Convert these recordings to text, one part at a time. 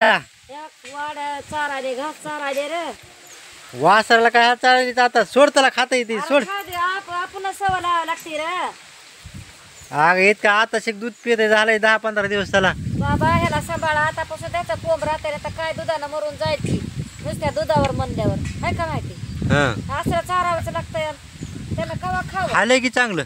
वाड चाराले घास चाराले रे वासराला काय हात चालायची आता सोड त्याला खाता येते सोड. आपण सवय लावायला लागते रे अग इतका आता शिक दूध पिते झालंय 10-15 दिवस त्याला. बाबा ह्याला सांभाळा आतापासून त्याचा कोंब राहते तर काय दुधानं मरून जायची नुसत्या दुधावर म्हणल्यावर हाय का माहिती. असं चारावंच लागतंय त्याला कवा खाऊ खाल्लंय की चांगलं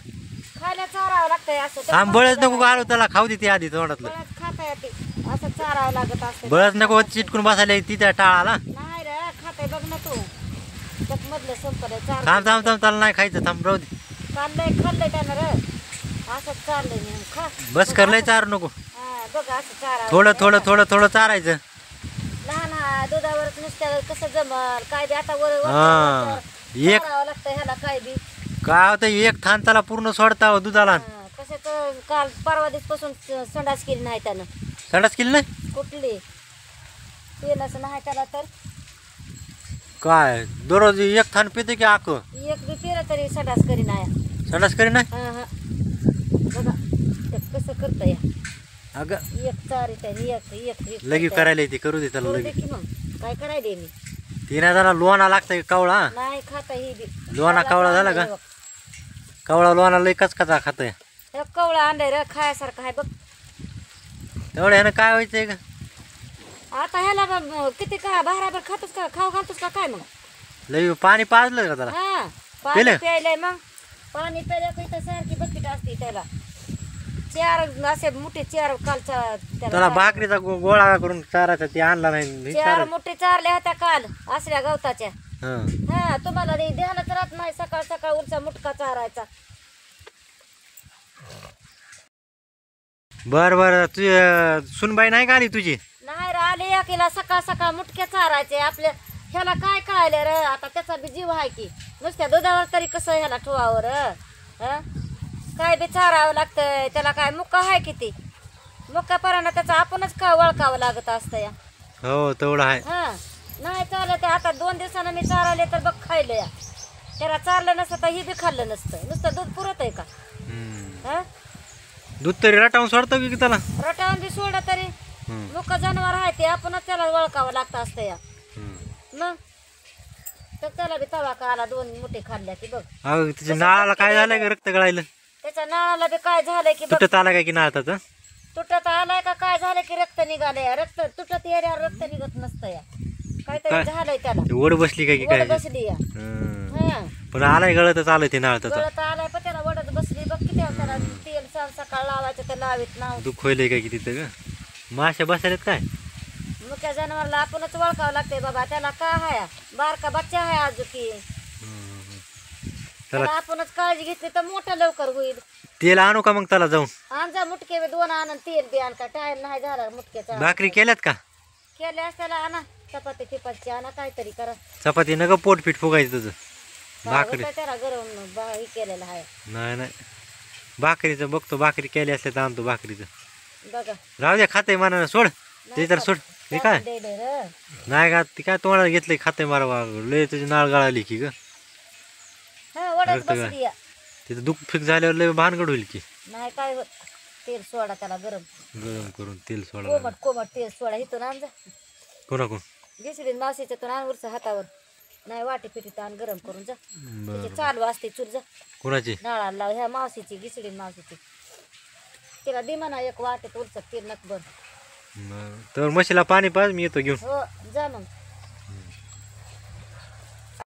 खायला चारावं लागतंय असं थांब बळच नको घालू त्याला खाऊ दे ते आधी तोंडातलं खाता येते असं चारावं लागत असतं. बळच नको चिटकून बसायला तिच्या टाळाला. नाही रे खाताय बघ ना तू त्यात मधलं संपलंय चार थांब थांब थांब त्याला नाही खायचं थांब राहू दे. खाल्लंय त्यानं रे असं चाललंय मी खा बस करलंय चारू नको हा बघ असं चारावं थोडं थोडं थोडं थोडं चारायचं. लहान दुधावरच नुसत्या कसं जमल काय बी आता वर हा एक चारावं लागतं ह्याला काय बी काय होतं एक थान त्याला पूर्ण सोडता हो दुधाला. कसं काल परवा दिवस पासून संडास केली नाही त्यानं. संडास केली नाही कुठली पेनच नाही त्याला तर काय दररोज एक थान पिते की आक एक बी पेलं तरी संडास करी नाही. संडास करी नाही हा हा बघा ते कसं करतं या अगं एक चार एक एक लगी करायला येते करू दे त्याला करू दे लगी. की मग काय करायले मी तिने जरा लोणा लागतंय कावळा नाही खाता ही बी लोणा कावळा झाला का कावळा लोणा लय कचकचा खातोय. हे कवळा आणलाय रे खायासारखं आहे बघ. तेवढं ह्यानं काय व्हायचंय का आता ह्याला किती का बराबर खातोस का खाऊ घालतोस का काय मग. लय पाणी पाजलं का त्याला हा पाणी प्यायलंय मग पाणी प्यायला का इथं सारखी बकेट असते त्याला चार असे मोठे चार कालचा त्याला भाकरीचा गोळा करून चारायचा ते आणला नाही चार मोठे चारले होत्या काल असल्या गवताच्या. हं. हा तुम्हाला ध्यानच राहत नाही सकाळ सकाळ उरचा मुटका चारायचा. बर बर तुझी सुनबाई नाही का आली तुझी. नाही रे आले एकीला सकाळ सकाळ मुटक्या चारायचे आपल्या ह्याला काय कळायले रे आता त्याचा बी जीव आहे की नुसत्या दुधावर तरी कसं ह्याला ठेवावर काय बी चारावं लागतंय त्याला काय मुक्का आहे किती मुक्का परानं त्याचा आपणच का वळकावं लागत असतं या. हो तेवढं आहे. हा नाही चाललं ते आता 2 दिवसानं मी चाराले तर बघ खायलं या त्याला चारलं नसतं तर ही बी खाल्लं नसतं नुसतं दूध पुरत आहे का. हा दूध तरी रटावून सोडतो की त्याला रटावून बी सोडलं तरी मुक्का जनावर आहे ते आपणच त्याला वळकावं लागतं असतं या. मग तर त्याला बी तवा का आला 2 मोठे खाल्ल्या की बघ. अगं तिच्या नाळाला काय झालंय का रक्त गळायलं त्याच्या नाळाला बी काय झालंय की बघ तुटत आला काय की नाळाचा तुटत आलाय का काय झालं की रक्त निघालंय रक्त तुटत येण्यावर रक्त निघत नसतं या काहीतरी झालंय त्याला ओढ बसली काय की काय वडत बसली या. हा पण आलाय गळतच आलंय ते नाळ त्याचा गळत आलाय पण त्याला वडत बसली बघ किती त्याला तेल सकाळ लावायचं ते लावीत नाव दुःख होईल काय की तिथं का माश्या बसायलेत काय. मुक्या जनावरला आपणच वळखावं लागतंय बाबा त्याला का हाय बारका बच्चा आहे अजून की त्याला आपणच काळजी घेतली तर मोठा लवकर होईल. तेल आणू का मग त्याला जाऊन आणजा मुटके बी 2 आण तेल बी आण का टायर नाही झाला मुटक्याचा. भाकरी केल्यात का केले असत्याला आणा चपाती फिपाची आणा काहीतरी करा. चपाती नका पोट पीठ फुगायचं तुझं भाकरी त्याला गरम हे केलेलं आहे. नाही नाही भाकरीचं बघतो भाकरी केली असते तर आणतो भाकरीचं. बघा राहू द्या खाते मला सोड ते तर सोड ते काय नाही का ती काय तोंडाला घेतलंय खाते मारा लय तुझी नाळ गळाली की ग तिथं दुःख फिक झाल्यावर लय भानगड होईल की नाही काय होत. तेल सोडा त्याला गरम गरम करून तेल सोडा कोमट कोमट तेल सोडा इथून आण जा कोणाकोण घिसडीन मावशीच्यातून आण उरसा हातावर नाही वाटी पिटीत आण गरम करून जा तिथे चालू असते चूल जा कोणाची नाळाला लाव ह्या मावशीची घिसडीन मावशीची तिला दे म्हणा एक वाटेत उरसत तेल नक बंद तर म्हशीला पाणी पाज मी येतो घेऊन. हो जा मग.